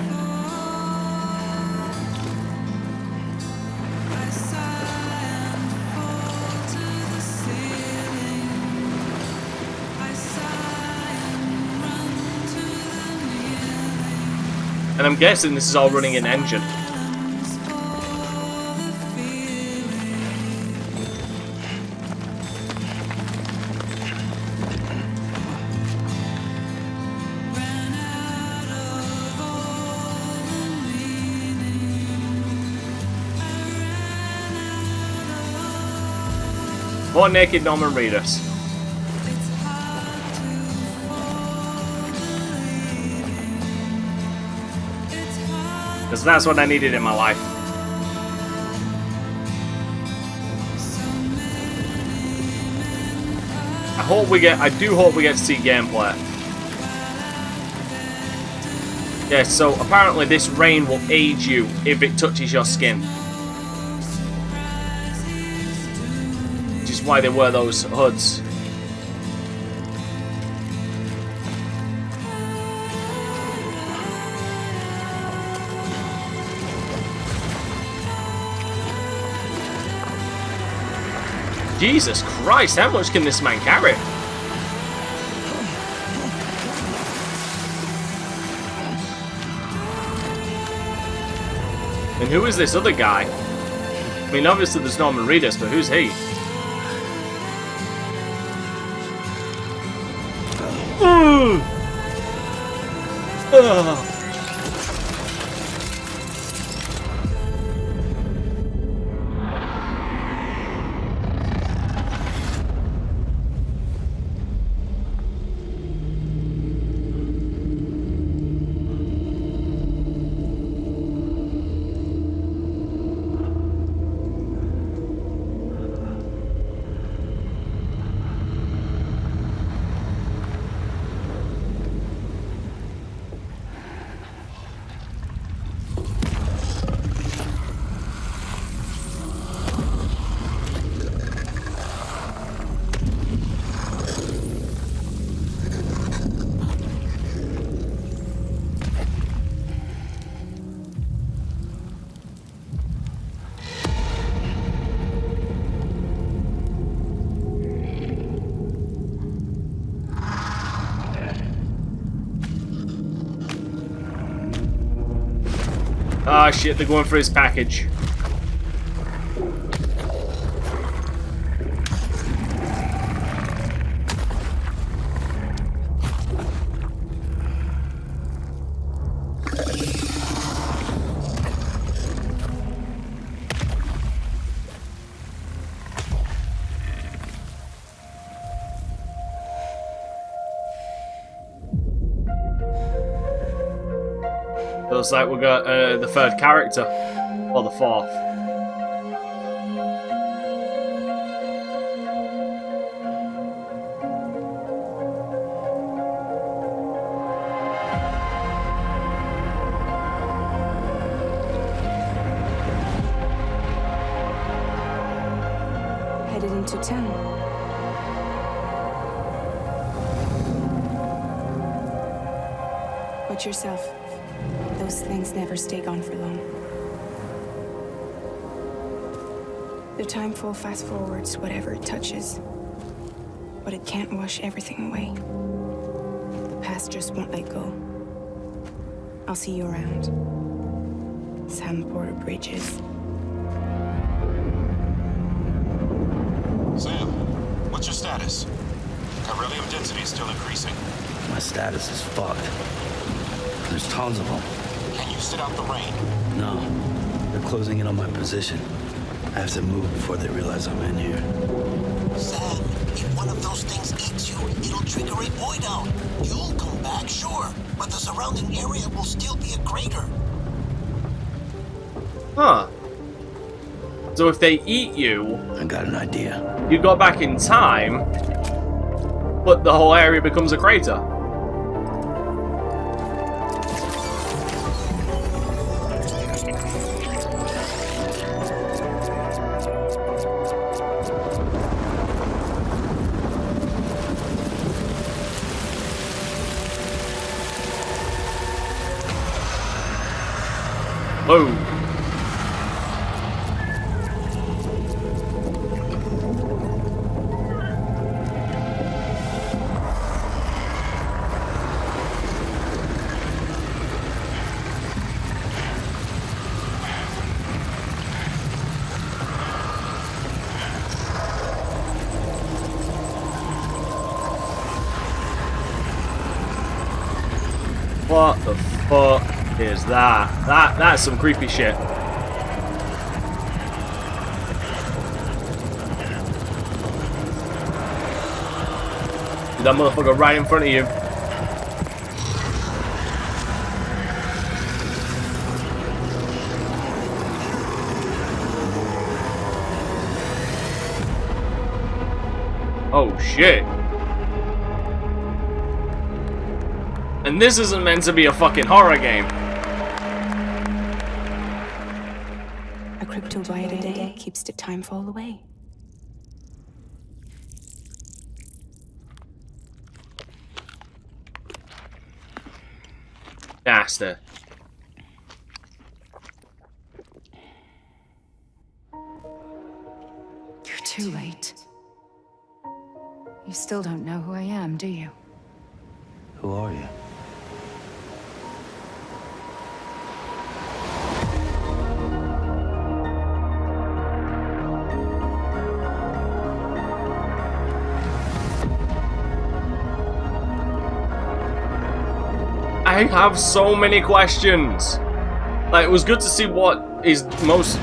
And I'm guessing this is all running an engine. More naked Norman Reedus. Because that's what I needed in my life. I do hope we get to see gameplay. Yeah, so apparently this rain will aid you if it touches your skin. Which is why they wear those hoods. Jesus Christ, how much can this man carry? And who is this other guy? I mean, obviously there's Norman Reedus, but who's he? Ah, shit, they're going for his package. Looks like we got the third character, or the fourth. Headed into town. Watch yourself. Those things never stay gone for long. The time fall fast forwards whatever it touches, but it can't wash everything away. The past just won't let go. I'll see you around. Sam Porter Bridges. Sam, what's your status? Chiralium density is still increasing. My status is fucked. There's tons of them. Can you sit out the rain? No. They're closing in on my position. I have to move before they realize I'm in here. Sam, if one of those things eats you, it'll trigger a void out. You'll come back, sure, but the surrounding area will still be a crater. Huh. So if they eat you... I got an idea. You go back in time, but the whole area becomes a crater. Whoa. What the fuck is that? That's some creepy shit. That motherfucker right in front of you. Oh shit. And this isn't meant to be a fucking horror game. A crypto byte a day keeps the time fall away. Bastard. You're too late. You still don't know who I am, do you? Who are you? I have so many questions. Like, it was good to see what is most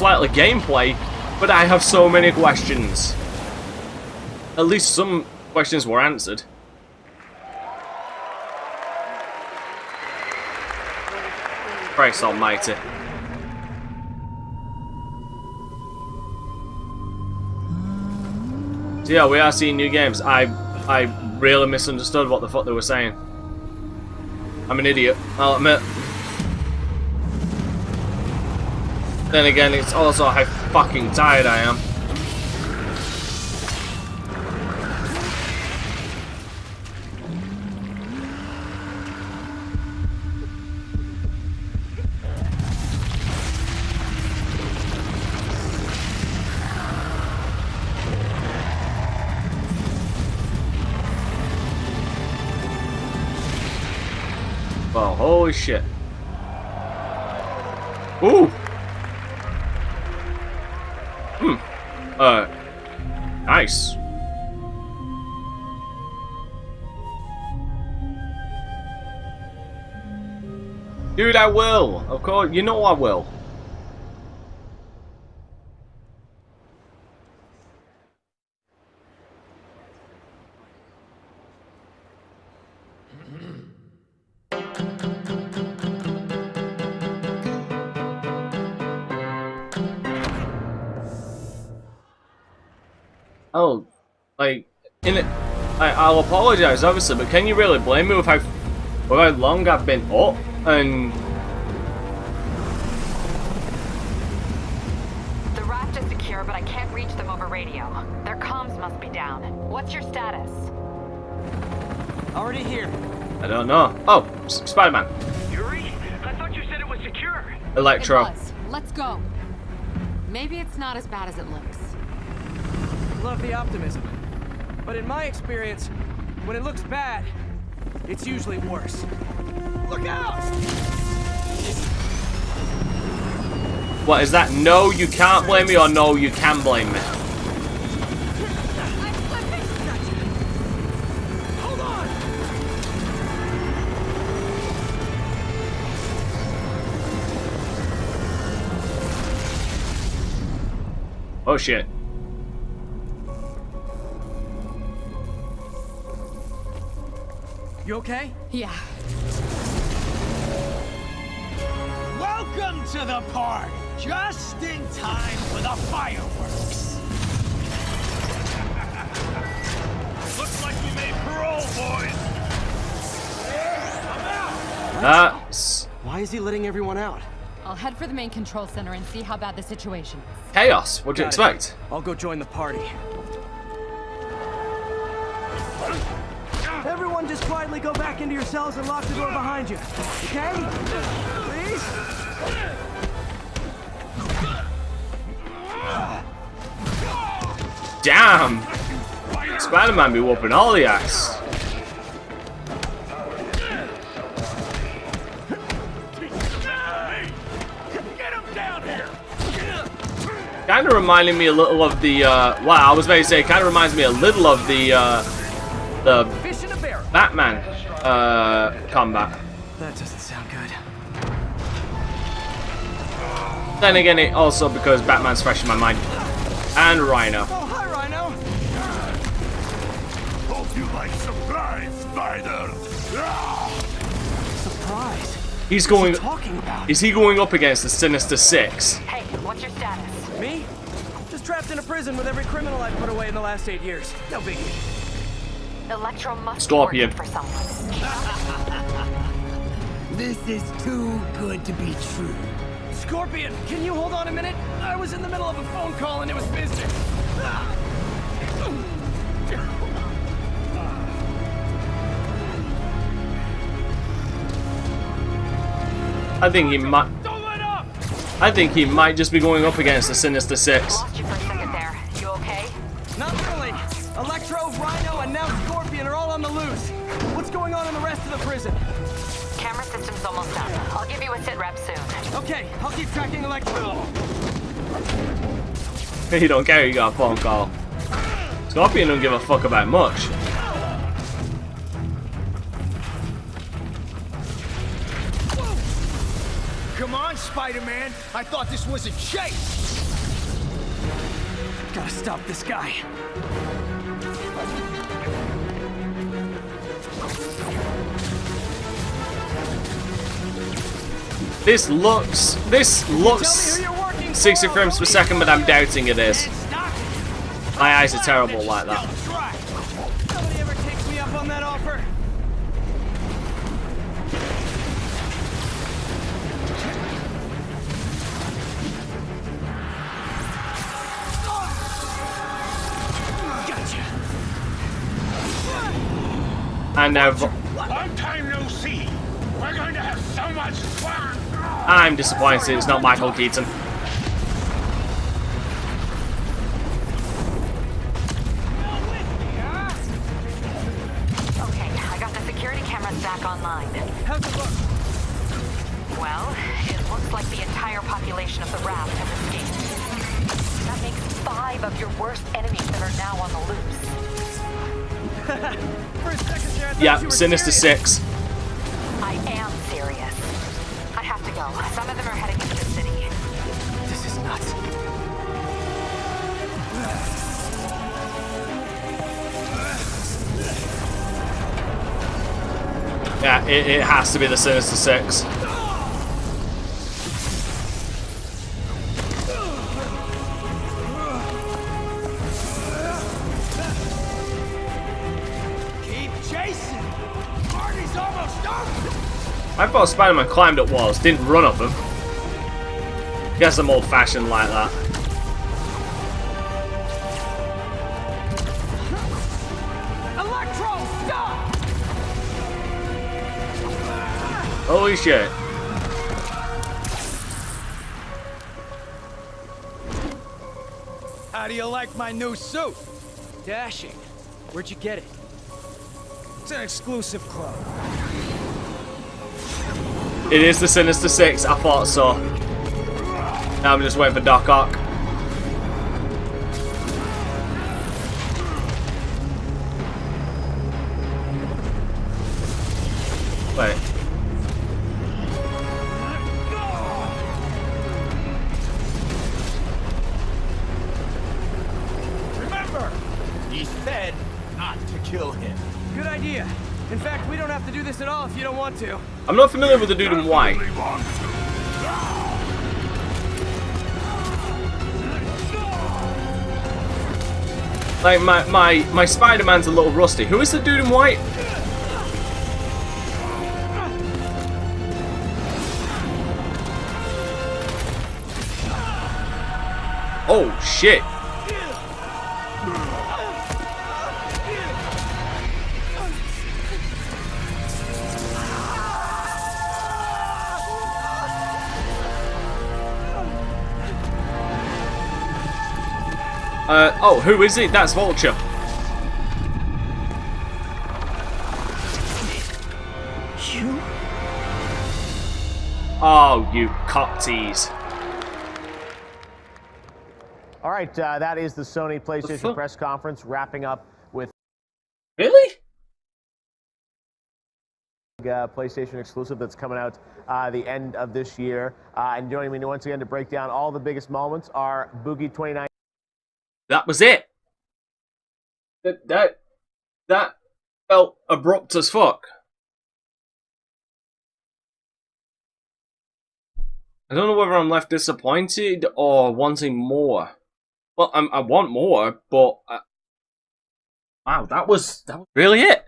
likely gameplay, but I have so many questions. At least some questions were answered. Christ almighty. So yeah, we are seeing new games. I really misunderstood what the fuck they were saying. I'm an idiot, I'll admit. Then again, it's also how fucking tired I am. Well, holy shit. Ooh! Nice. Dude, I will. Of course, you know I will. Oh, like, I'll apologize, obviously, but can you really blame me with how long I've been up? And the raft is secure, but I can't reach them over radio. Their comms must be down. What's your status? Already here. I don't know. Oh, Spider-Man. Yuri? I thought you said it was secure. Electro. It was. Let's go. Maybe it's not as bad as it looks. Love the optimism. But in my experience, when it looks bad, it's usually worse. Look out! What is that? No, you can't blame me, or no, you can blame me? Hold on! Oh shit. You okay? Yeah. Welcome to the party! Just in time for the fireworks! Looks like we made parole, boys! I'm out! That's Why is he letting everyone out? I'll head for the main control center and see how bad the situation is. chaos. What'd you expect? I'll go join the party. Everyone just quietly go back into your cells and lock the door behind you. Okay? Please? Damn! Spider-Man be whooping all the ass. Kind of reminding me a little of the, well, I was going to say, kind of reminds me a little of the Batman, combat. That doesn't sound good. Then again, it also because Batman's fresh in my mind. And Rhino. Oh, hi, Rhino. Hope you by surprise, Spider! Surprise? He's going. Talking about? Is he going up against the Sinister Six? Hey, what's your status? Me? Just trapped in a prison with every criminal I've put away in the last 8 years. No biggie. Electro must Scorpion. be working for someone. This is too good to be true. Scorpion, can you hold on a minute? I was in the middle of a phone call and it was business. I think he might. I think he might just be going up against the Sinister Six. Lost you for a second there. You okay? Not really. Electro, Rhino, and now Scorpion are all on the loose. What's going on in the rest of the prison? Camera system's almost done. I'll give you a sit rep soon. Okay, I'll keep tracking Electro. He don't care. You got a phone call. Scorpion don't give a fuck about much. Come on, Spider-Man. I thought this was a chase. Gotta stop this guy. This looks 60 frames per second, but I'm doubting it is. My eyes are terrible like that. Nobody ever takes me up on that offer. Gotcha. And now Long time no see. We're going to have so much fun. I'm disappointed it's not Michael Keaton. Okay, I got the security cameras back online. How's it look? Well, it looks like the entire population of the raft has escaped. That makes 5 of your worst enemies that are now on the loose. For a second there, I thought Yeah, you were Sinister serious. Six. I am serious. I have to go. Some of them are heading into the city. This is nuts. Yeah, it has to be the Sinister Six. Keep chasing. Party's almost over. I thought Spider-Man climbed up walls, didn't run up them. Guess I'm old-fashioned like that. Electro, stop! Holy shit. How do you like my new suit? Dashing. Where'd you get it? It's an exclusive club. It is the Sinister Six, I thought so. Now I'm just waiting for Doc Ock. Wait. Remember, he said not to kill him. Good idea. In fact, we don't have to do this at all if you don't want to. I'm not familiar with the dude in white. Like, my Spider-Man's a little rusty. Who is the dude in white? Oh, shit. Oh, who is it? That's Vulture. You? Oh, you cock tease. All right, that is the Sony PlayStation press conference, wrapping up with Really? PlayStation exclusive that's coming out the end of this year. And joining me once again to break down all the biggest moments are Boogie29. That was it. That felt abrupt as fuck. I don't know whether I'm left disappointed or wanting more. Well, I want more, but wow, that was really it.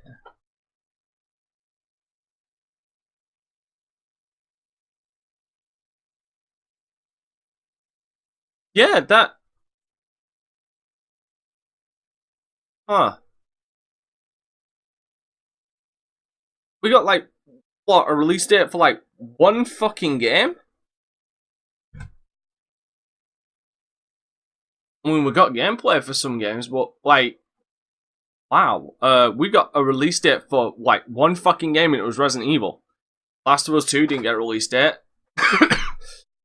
Yeah, that. Huh. We got like what, a release date for like one fucking game? I mean, we got gameplay for some games, but like, wow. We got a release date for like one fucking game, and it was Resident Evil. Last of Us 2 didn't get a release date.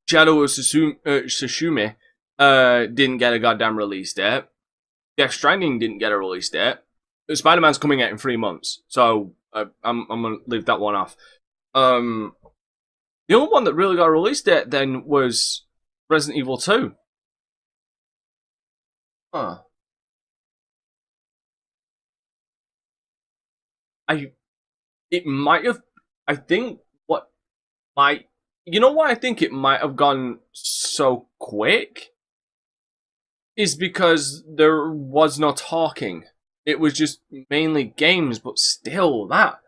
Shadow of Tsushima didn't get a goddamn release date. Death Stranding didn't get a release date. Spider-Man's coming out in 3 months, so I'm gonna leave that one off. The only one that really got a release date then was Resident Evil 2. Huh. It might have. I think what might. You know why I think it might have gone so quick? Is because there was no talking. It was just mainly games, but still, that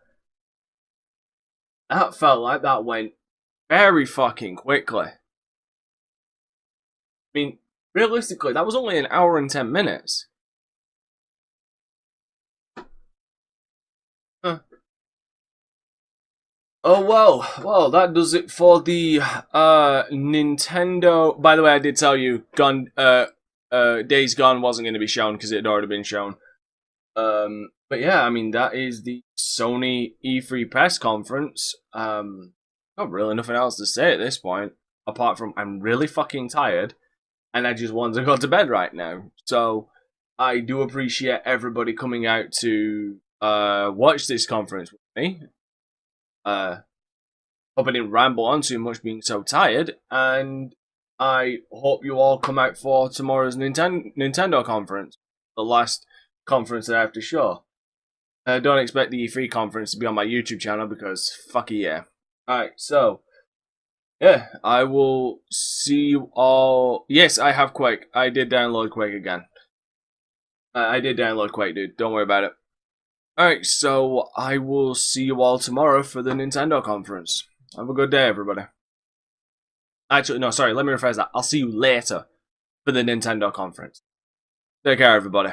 felt like that went very fucking quickly. I mean, realistically, that was only an hour and 10 minutes. Huh. Oh well, that does it for the Nintendo. By the way, I did tell you, Days Gone wasn't going to be shown because it had already been shown. But yeah, I mean, that is the Sony E3 press conference. Not really nothing else to say at this point, apart from I'm really fucking tired, and I just want to go to bed right now. So, I do appreciate everybody coming out to watch this conference with me. Hope I didn't ramble on too much being so tired, and I hope you all come out for tomorrow's Nintendo conference, the last conference that I have to show. Don't expect the E3 conference to be on my YouTube channel because fuck yeah. Alright, so yeah, I will see you all. Yes, I have Quake. I did download Quake again. I did download Quake, dude. Don't worry about it. Alright, so I will see you all tomorrow for the Nintendo conference. Have a good day, everybody. Actually, no, sorry, let me rephrase that. I'll see you later for the Nintendo conference. Take care, everybody.